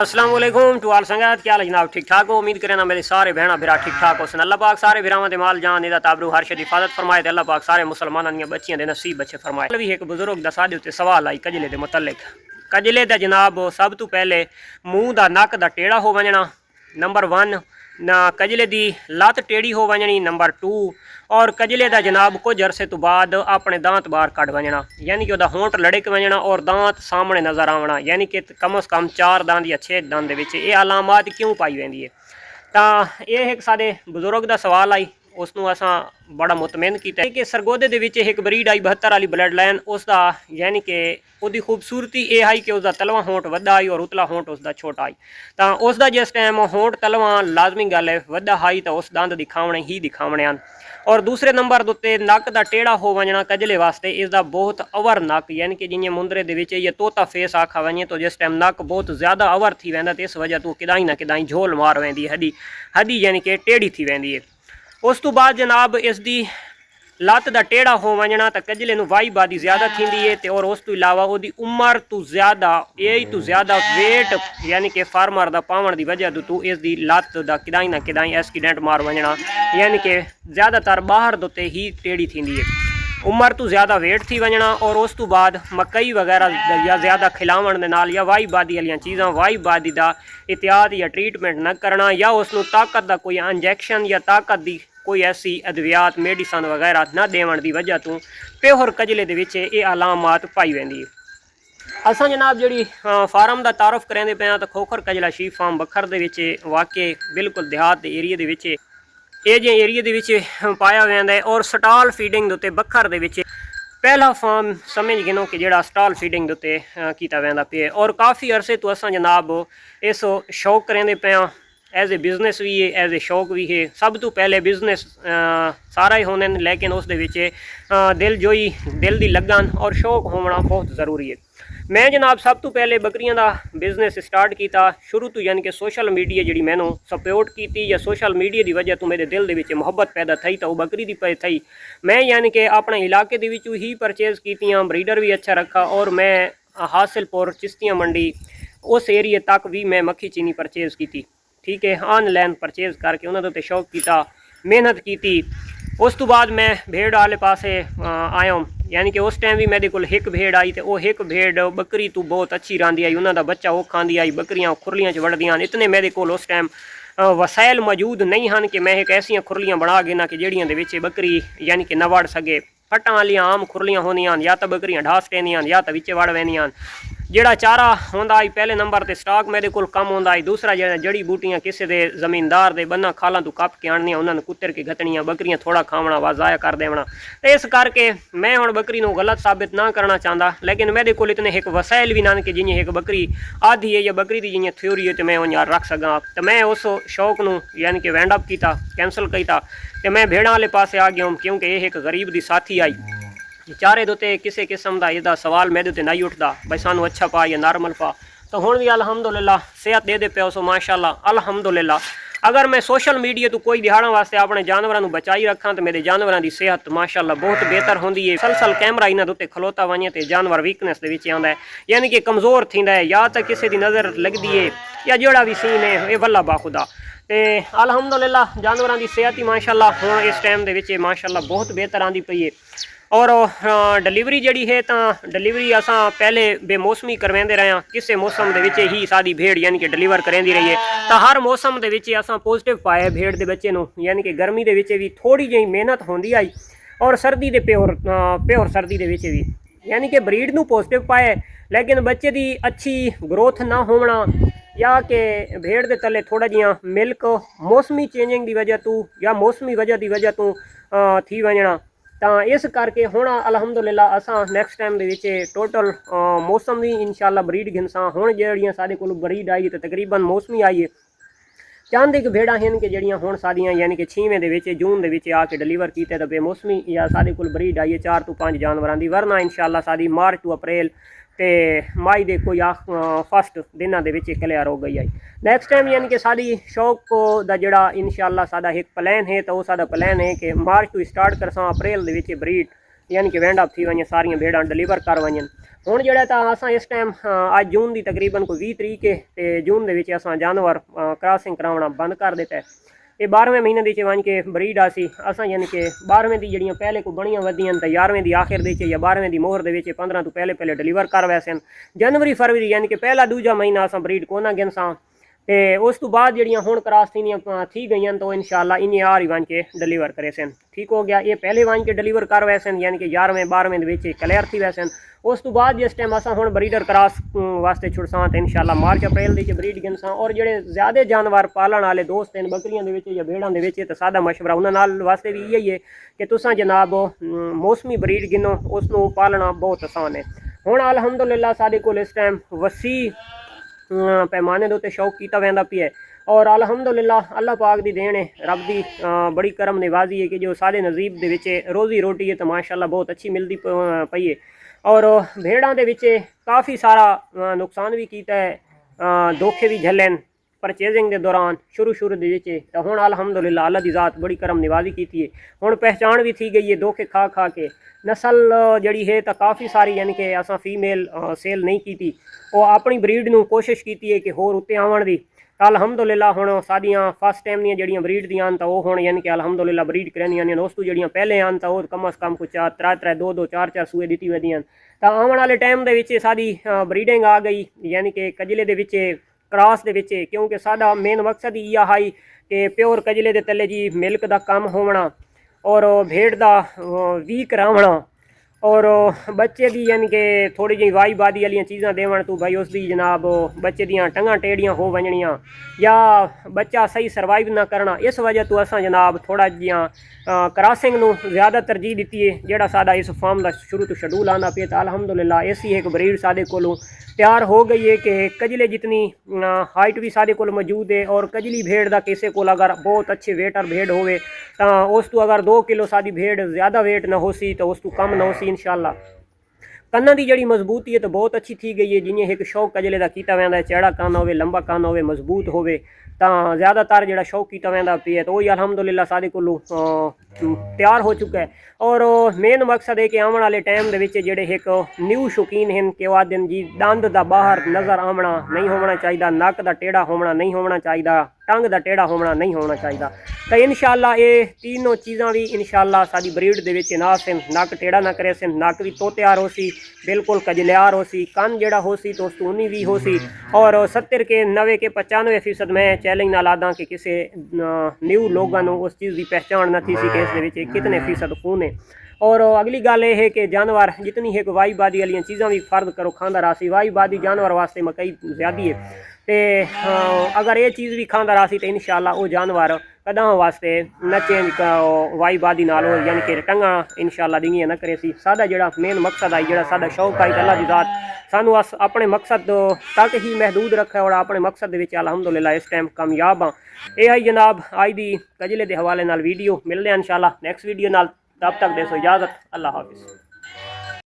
अस्सलाम वालेकुम टू आल संगत, क्या हाल है जनाब? ठीक ठाक हो? उम्मीद करें ना मेरे सारे बहना भरा ठीक ठाक हो सन। अल्लाह पाक सारे भरावां दे माल जान दा ताबरू हर शे हिफाजत फरमाए। अल्लाह पाक सारे मुसलमानां दियां बच्चियां दे नसीब बच्चे फरमाए। भी एक बुजुर्ग दा साडे उत्ते सवाल आई कजले दे मुतल्लिक। कजले दा जनाब सब तो पहले मूँह दा नक दा टेढ़ा हो वंजना, नंबर 1 ना कजले दी लत्त टेढ़ी हो वंजनी, नंबर 2 और कजले दा जनाब कुछ अरसे तो बाद अपने दांत बाहर कट वंजना, यानी कि वह होंठ लड़क वंजना और दांत सामने नज़र आवना, यानी कि कम अज़ कम 4 दांत या 6 दांत ये अलामात क्यों पाई वेंदी है। तो ये एक साडे बुजुर्ग का सवाल आई, उसनों असां बड़ा मुतमिन किया कि सरगोदे दे विच एक ब्रीड आई 72 वाली ब्लड लाइन, उसका यानी कि उसकी खूबसूरती ये आई कि उसका तलवा होंठ वड्डा आई और उतला होंठ उसका छोटा आई। तो उसका जिस टाइम होंठ तलवा लाजमी गल है वड्डा आई तो उस दंद दिखावने ही दिखावने हैं। और दूसरे नंबर उत्ते नक का टेढ़ा हो वंजना कजले वास्ते इसका बहुत अवर नक, यानी कि जियां मुंदरे दे विच ये तोता फेस आखा वंजे, तो जिस टाइम नक बहुत ज़्यादा अवर थी वेंदा तो इस वजह तो किदाई ना किदाई झोल मार वेंदी हड्डी हड्डी यानी कि टेढ़ी थी वेंदी है। उस तो बाद जनाब इसकी लत्त का टेढ़ा हो वंजना तो कजले नूं वाई बादी ज़्यादा थींदी है और उस तो इलावा उसकी उम्र तो ज़्यादा वेट यानी कि फार्मर का पावन की वजह तो इसकी लत्त का किदाई ना किदाई एक्सीडेंट मार वंजना, यानी कि ज़्यादातर बाहर दोते ही टेढ़ी थींदी है। उम्र तो ज़्यादा वेट थी वंजना और उस तो बाद मकई वगैरह या ज़्यादा खिलावन दे नाल या वाई बादी वाली चीज़ां वाई बादी का एहतियात या ट्रीटमेंट न करना या उसनों ताकत का कोई इंजैक्शन या ताकत की कोई ऐसी अद्वियात मेडिसन वगैरह न देवन की वजह तो प्योर कजले दे विच ये अलामात पाई वेंदी है। असां जनाब जी फार्म का तारुफ करेंदे पे तो खोखर कजला शीप फार्म बखर दे विच वाकई बिल्कुल देहात दे एरिए दे विच ये जे एरिए दे विच पाया वेंदा है। और स्टॉल फीडिंग दे उत्ते बखर दे विच पहला फार्म समझ गिनो कि जिहड़ा स्टॉल फीडिंग दे उत्ते कीता वेंदा पे और काफ़ी अरसे तो असां जनाब इस शौक करेंदे पे एज ए बिजनेस भी है एज ए शौक भी है। सब तो पहले बिजनेस सारा ही होने लेकिन उस दिल जोई दिल की लगन और शौक होना बहुत ज़रूरी है। मैं जनाब सब तो पहले बकरियां का बिजनेस स्टार्ट किया शुरू तो, यानी कि सोशल मीडिया जी मैनू सपोर्ट की या सोशल मीडिया की वजह तो मेरे दिल के मुहब्बत पैदा थी तो वह बकरी की पे थी। मैं यानी कि अपने इलाके के ही परचेज की, ब्रीडर भी अच्छा रखा और मैं हासिलपुर चिश्तियाँ मंडी उस एरिए तक भी मैं मक्खी चीनी परचेज की, ठीक है, ऑनलाइन परचेज करके उन्होंने शौक किया मेहनत की। उस तो बाद मैं भेड़ वाले पासे आया, यानी कि उस टाइम भी मेरे को एक भेड़ आई तो वह एक भेड़ बकरी तो बहुत अच्छी रही आई, उन्होंने बच्चा वो खाँदी आई, बकरियां खुरलियां च वड़दियां। इतने मेरे को उस टाइम वसाइल मौजूद नहीं हैं कि मैं एक ऐसियां खुरलियां बना गिना कि जड़ियां दे विच बकरी यानी कि न वड़ सके। फट्टां वालियां आम खुरलियां होंदियां या तो बकरियां ढास टेंदियां या तो विच वड़ वेंदियां। जिहड़ा चारा होंदा आई पहले नंबर ते स्टाक मेरे को कम होंदा आई, दूसरा जो जड़ी बूटियां किसी दे जमींदार दे बन्ना खालों तो कप के आनियां उन्होंने कुत्तर के घतनियां बकरियां थोड़ा खावना वा ज़ाया कर देवना। तो इस करके मैं हुण बकरी नूं गलत साबित ना करना चाहता, लेकिन मेरे को इतने एक वसाइल भी ना कि जिन्हें एक बकरी आधी है या बकरी की जिन्हें थ्योरी है तो मैं उन्हें रख सका। तो मैं उस शौक नूं यानी कि वैंड अप किया, कैंसल किया तो मैं भेड़ा वाले पासे आ गया हूँ, क्योंकि ये एक गरीब की साथी आई चारे दोते किसी किस्म का इसका सवाल मेरे उत्ते नहीं उठता भाई सानू अच्छा पा या नॉर्मल पा। तो हुण भी अलहमदुलिल्लाह सेहत दे पे सो माशाअल्लाह अलहमदुलिल्लाह। अगर मैं सोशल मीडिया तो कोई दिहाड़ा वास्ते अपने जानवरों बचाई रखा तो मेरे जानवरों की सेहत माशाअल्लाह बहुत बेहतर होंदी है। सलसल कैमरा इन्हों उत्ते खलोता वजे तो जानवर वीकनेस के आता है, यानी कि कमज़ोर थींदा है या तो किसी की नज़र लगती है या जोड़ा भी सीन है ये वल्ला बाखुदा। तो अलहमदुलिल्लाह जानवरों की सेहत ही माशाअल्लाह हुण इस टाइम के माशाअल्लाह बहुत बेहतर आती पई है। और डिलीवरी जी है तो डिलीवरी असा पहले बेमौसमी करवाते रहे हैं, किसी मौसम के ही साड़ी भेड़ यानी कि डिलीवर करेंदी रही है। तो हर मौसम के असा पॉजिटिव पाए भेड़ के बच्चे नूं, यानी कि गर्मी के भी थोड़ी जी मेहनत होंदी आई और सर्दी के प्योर सर्दी के भी यानी कि ब्रीड नूं पॉजिटिव पाए, लेकिन बच्चे की अच्छी ग्रोथ ना होना या कि भेड़ के तले थोड़ा जिहा मिल्क मौसमी चेंजिंग की वजह तो या मौसमी वजह की वजह तो थी वजना। तो इस करके हुण अलहमदुलिल्लाह असां नैक्सट टाइम के टोटल मौसम भी इंशाअल्लाह ब्रीड घिनसा। हुण जिहड़ियां साडे कोल ब्रीड आई तो तकरीबन मौसमी आई है, चंद एक भेड़ा हैं कि जड़ियाँ हुण साडियां यानी कि 6वें जून के आके डिलीवर किए तो बेमौसमी या साडे कोल ब्रीड आई है 4 तो 5 जानवरों की, वरना इंशाअल्लाह साडी मार्च टू अप्रैल तो मई के कोई फस्ट दिनों के क्लियर हो गई आई। नैक्सट टाइम यानी कि साड़ी शौक का जोड़ा इंशाअल्लाह साडा एक प्लान है, तो वह साडा प्लान है कि मार्च टू स्टार्ट करसा अप्रैल के ब्रीड यानी कि वेंड अप थी वञे सारियां भेड़ां डिलीवर कर वञनि। हुण जिहड़ा तां असां इस टाइम अज जून दी तकरीबन कोई 20 तरीक है ते जून दे विच असां जानवर क्रॉसिंग करावना बंद कर दित्ता है। ये 12वें महीने दी वञ के ब्रीड आसी असां यानी कि 12वें दी जड़ियां पहले को बणियां वधियां ते 11वें दी आखिर दे या 12वें दी मोहर दे विच 15 तो पहले पहले डिलीवर कर वैसे जनवरी फरवरी यानी कि पहला दूजा महीना असां ब्रीड कोना गिनसां ते उस तो बाद जड़ियां हुण क्रॉस थी गई तो इंशाल्लाह इन यार ही वञ के डिलीवर करे सन। ठीक हो गया। ये पहले वञ के डिलीवर कर वैसे यानी कि 11वें 12वें दे विच क्लियर थी वैसे उस तो बाद जिस टाइम असां हुण ब्रीडर क्रॉस वास्ते छुड़सां तो इंशाल्लाह मार्च अप्रैल दी ब्रीड गिनसां। और जेडे ज़्यादा जानवर पालन वाले दोस्त हैं बकरियां दे विच या भेड़ां दे विच तो सादा मशवरा उन्हां नाल वास्ते भी यही है कि तुसां जनाब मौसमी ब्रीड गिनो उसनूं पालना बहुत आसान है। हुण अलहमदुलिल्लाह साडे कोल इस टाइम वसी पैमाने दे उत्ते शौक किया वेंदा पिया है और अलहमदुलिल्लाह अल्लाह पाक दी देन है रब दी बड़ी करम निवाजी है कि जो साडे नजीब दे विच रोज़ी रोटी है तो माशाअल्लाह बहुत अच्छी मिलती पई है। और भेड़ां दे विच काफ़ी सारा नुकसान भी किया है धोखे भी झले परचेजिंग के दौरान शुरू दे विच तो हुण अलहमदुलिल्लाह अल्लाह दी ज़ात बड़ी करम निवाजी की है। हुण पहचान भी थी गई है धोखे खा खा के नस्ल जड़ी है तो काफ़ी सारी यानी कि असां फीमेल सेल नहीं की वो अपनी ब्रीड नूं कोशिश की है कि होर उत्ते आवन दी अलहमदुलिल्लाह हुण साडियां फस्ट टाइम दी जड़ियां ब्रीड दी आन तो हुण यानी कि अलहमदुलिल्लाह ब्रीड करनियां ने उस तो जड़ियां पहले आन तो कम अज़ कम कुछ 3 2 4 4 सूए दी वधियां तो आने वाले टाइम दे विच साडी ब्रीडिंग आ गई यानी कि कजले दे विच क्रॉस दे विच क्योंकि साडा मेन मकसद ही इहा है कि प्योर कजले दे तले जी मिल्क दा कम होवना और भेड़ दा वीक रहना और बच्चे दी यानी कि थोड़ी जी वाई बादी वाली चीज़ां देवन तो भाई उसकी जनाब बच्चे दियाँ टंगां टेढ़ियां हो वजनियाँ या बच्चा सही सर्वाइव ना करना इस वजह तो असां जनाब थोड़ा जियां क्रॉसिंग नूं ज़्यादा तरजीह दी है जिहड़ा साडा इस फार्म का शुरू तो शेड्यूल आना पे तो अलहमदुलिल्लाह ऐसी एक ब्रीड साडे कोलों तैयार हो गई है कि कजले जितनी हाइट भी साडे कोल मौजूद है और कजली भेड़ का किसी को अगर बहुत अच्छे वेटर भेड़ होवे तो उस तो अगर 2 किलो साडी भेड़ ज़्यादा वेट ना हो सी तो उस तो कम ना हो सी इंशाल्लाह। कन्ना की जड़ी मजबूती है तो बहुत अच्छी थी गई है जिन्हें एक शौक कजले का किया वह है चैड़ा कान हो लंबा कान हो मजबूत होवे तो ज़्यादातर जो शौक किया वह पे है तो वही अलहमदुलिल्लाह सारे को तैयार हो चुका है। और मेन मकसद है कि आने वाले टाइम के जोड़े एक न्यू शौकीन हैं कि वह दिन जी दंद का बाहर नज़र आना नहीं होना चाहिए नक का टेढ़ा होना नहीं होना चाहिए टंग का टेढ़ा होना नहीं होना चाहिए तो इंशाल्लाह ये तीनों चीज़ां भी इंशाल्लाह साडी ब्रीड दे विच ना सन नक टेढ़ा ना करे सन नक भी तोत्यार हो सी बिल्कुल कजलियार हो सी कन जड़ा हो सी तो उसको 19 भी हो सी और 70 के 90 के 95% मैं चैलेंज ना लादा कि किसी न्यू लोगों को उस चीज़ की पहचान न थी सी कि इस कितने फीसद खून है। और अगली गल यह है कि जानवर जितनी एक वाई बादी वाली चीज़ां भी फर्द करो खांदा रहा सी वाई बादी जानवर वास्ते मकई ज़्यादा है तो अगर ये चीज़ भी खांदा रहा सी तो इंशाल्लाह वो जानवर कदा वास्ते न चेंज वाई बादी नाल यानी कि टंगा इंशाल्लाह दिंगियां न करे सी सादा जड़ा मेन मकसद आई जड़ा सादा शौक आई अल्लाह दी ज़ात सानू अस अपने मकसद तक ही महदूद रखे और अपने मकसद विच अलहमदुलिल्लाह इस टाइम कामयाब हाँ। यह आई जनाब आज दी कजले के हवाले नाल वीडियो मिलते हैं इंशाल्लाह नेक्स्ट वीडियो नाल तब तक दे सो इजाज़त अल्लाह हाफिज़।